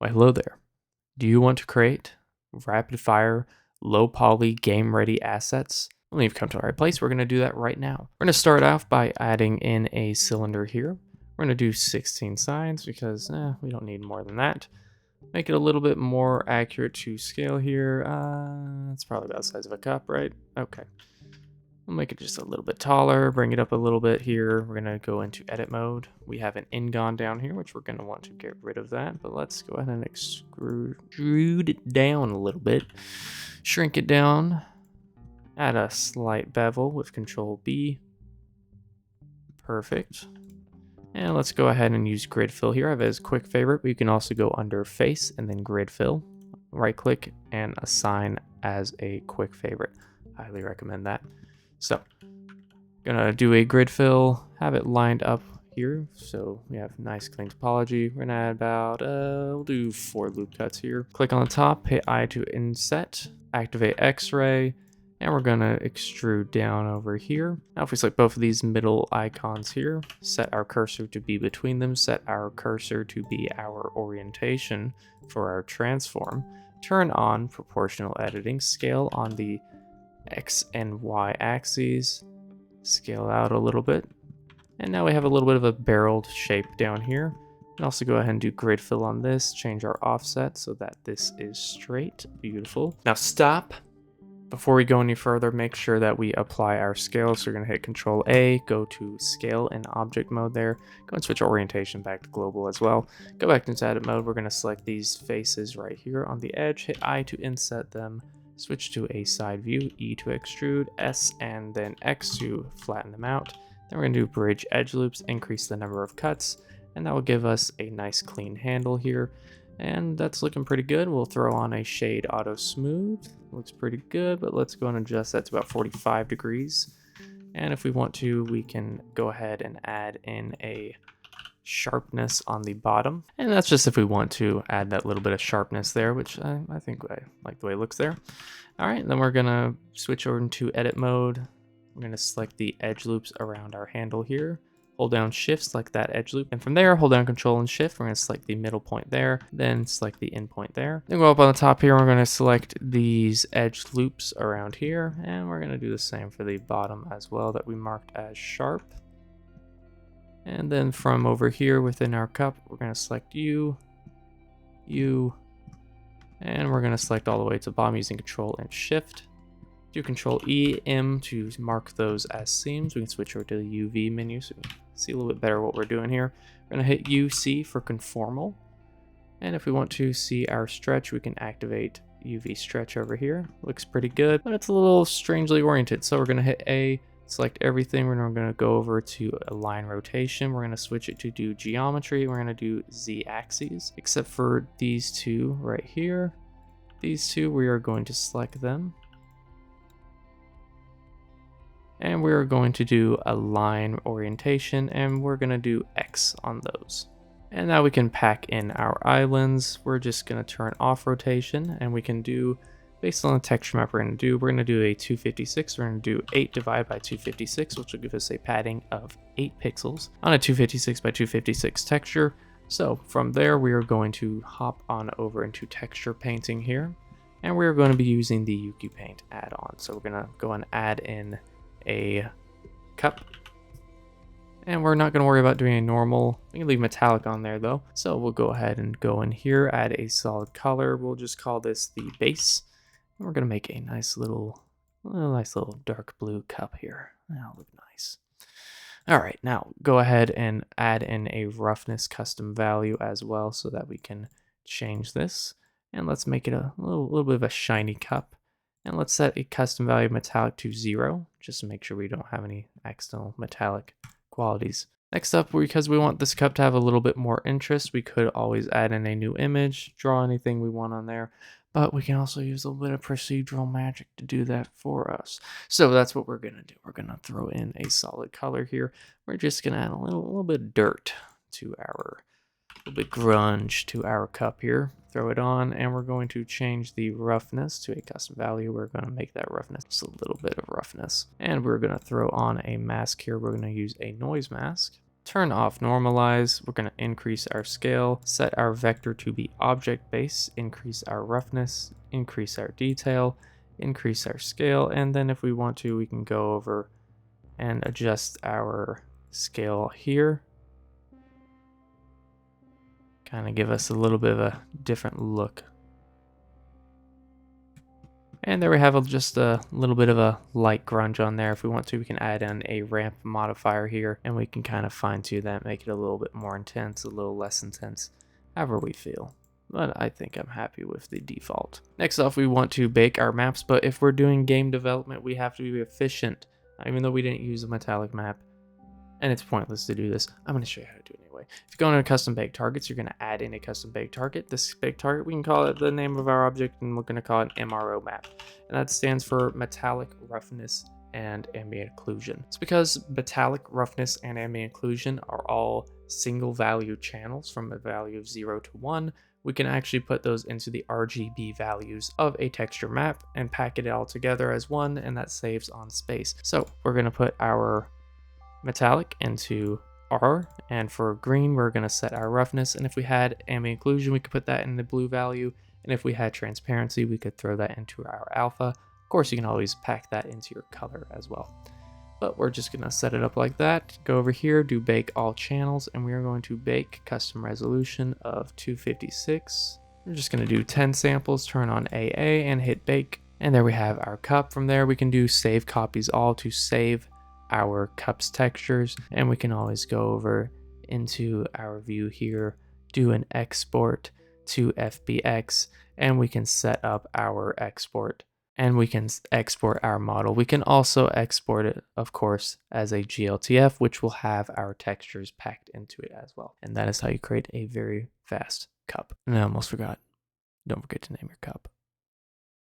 Why, hello there. Do you want to create rapid fire, low poly, game ready assets? Well, you've come to the right place. We're going to do that right now. We're going to start off by adding in a cylinder here. We're going to do 16 sides because we don't need more than that. Make it a little bit more accurate to scale here. It's probably about the size of a cup, right? Okay. We'll make it just a little bit taller, bring it up a little bit here. We're going to go into edit mode. We have an ingon down here, which we're going to want to get rid of that. But let's go ahead and extrude it down a little bit. Shrink it down. Add a slight bevel with Control B. Perfect. And let's go ahead and use grid fill here. I have it as quick favorite, but you can also go under face and then grid fill. Right click and assign as a quick favorite. Highly recommend that. So, gonna do a grid fill, have it lined up here. So we have nice clean topology. We're gonna add about, we'll do 4 loop cuts here. Click on the top, hit I to inset, activate X-ray, and we're gonna extrude down over here. Now if we select both of these middle icons here, set our cursor to be between them, set our cursor to be our orientation for our transform, turn on proportional editing, scale on the X and Y axes, scale out a little bit, and now we have a little bit of a barreled shape down here. And also go ahead and do grid fill on this, change our offset so that this is straight. Beautiful. Now stop. Before we go any further, make sure that we apply our scale. So we're going to hit Control A, go to scale and object mode there. Go and switch orientation back to global as well. Go back into edit mode. We're going to select these faces right here on the edge, hit I to inset them. Switch to a side view, E to extrude, S and then X to flatten them out. Then we're going to do bridge edge loops, increase the number of cuts, and that will give us a nice clean handle here. And that's looking pretty good. We'll throw on a shade auto smooth. Looks pretty good, but let's go and adjust that to about 45 degrees. And if we want to, we can go ahead and add in a sharpness on the bottom, and that's just if we want to add that little bit of sharpness there, which I think I like the way it looks there. All right, then we're gonna switch over into edit mode. We're gonna select the edge loops around our handle here, hold down shift, select that edge loop, and from there hold down control and shift. We're gonna select the middle point there, then select the end point there, then go up on the top here. We're gonna select these edge loops around here, and we're gonna do the same for the bottom as well that we marked as sharp. And then from over here within our cup, we're going to select U, and we're going to select all the way to the bottom using Control and Shift. Do Control E, M to mark those as seams. We can switch over to the UV menu so we can see a little bit better what we're doing here. We're going to hit UC for conformal. And if we want to see our stretch, we can activate UV stretch over here. Looks pretty good, but it's a little strangely oriented. So we're going to hit A, select everything. We're going to go over to align rotation. We're going to switch it to do geometry. We're going to do Z axes, except for these two right here. These two, we are going to select them. And we're going to do align orientation, and we're going to do X on those. And now we can pack in our islands. We're just going to turn off rotation, and we can do, based on the texture map we're going to do a 256. We're going to do 8 divided by 256, which will give us a padding of 8 pixels on a 256 by 256 texture. So from there, we are going to hop on over into texture painting here, and we're going to be using the Ucupaint add-on. So we're going to go and add in a cup. And we're not going to worry about doing a normal. We can leave metallic on there though. So we'll go ahead and go in here, add a solid color. We'll just call this the base. And we're going to make a nice little dark blue cup here. That'll look nice. All right, now go ahead and add in a roughness custom value as well so that we can change this. And let's make it a little bit of a shiny cup. And let's set a custom value of metallic to 0, just to make sure we don't have any accidental metallic qualities. Next up, because we want this cup to have a little bit more interest, we could always add in a new image, draw anything we want on there, but we can also use a little bit of procedural magic to do that for us. So that's what we're going to do. We're going to throw in a solid color here. We're just going to add a little bit of dirt to our, a little bit grunge to our cup here. Throw it on, and we're going to change the roughness to a custom value. We're going to make that roughness just a little bit of roughness. And we're going to throw on a mask here. We're going to use a noise mask. Turn off normalize. We're going to increase our scale, set our vector to be object base, increase our roughness, increase our detail, increase our scale, and then if we want to, we can go over and adjust our scale here. Kind of give us a little bit of a different look. And there we have just a little bit of a light grunge on there. If we want to, we can add in a ramp modifier here, and we can kind of fine tune that, make it a little bit more intense, a little less intense, however we feel. But I think I'm happy with the default. Next off, we want to bake our maps, but if we're doing game development, we have to be efficient. Even though we didn't use a metallic map, and it's pointless to do this, I'm going to show you how to do it anyway. If you go into custom bake targets, you're going to add in a custom bake target. This bake target, we can call it the name of our object, and we're going to call it MRO map. And that stands for metallic roughness and ambient occlusion. It's because metallic roughness and ambient occlusion are all single value channels from a value of 0 to 1. We can actually put those into the RGB values of a texture map and pack it all together as one, and that saves on space. So we're going to put our metallic into R, and for green we're going to set our roughness, and if we had ambient occlusion we could put that in the blue value, and if we had transparency we could throw that into our alpha. Of course you can always pack that into your color as well, but we're just going to set it up like that. Go over here, do bake all channels, and we are going to bake custom resolution of 256. We're just going to do 10 samples, turn on AA and hit bake, and there we have our cup. From there we can do save copies all to save our cups textures, and we can always go over into our view here, do an export to FBX, and we can set up our export, and we can export our model. We can also export it, of course, as a GLTF, which will have our textures packed into it as well. And that is how you create a very fast cup. And I almost forgot, don't forget to name your cup.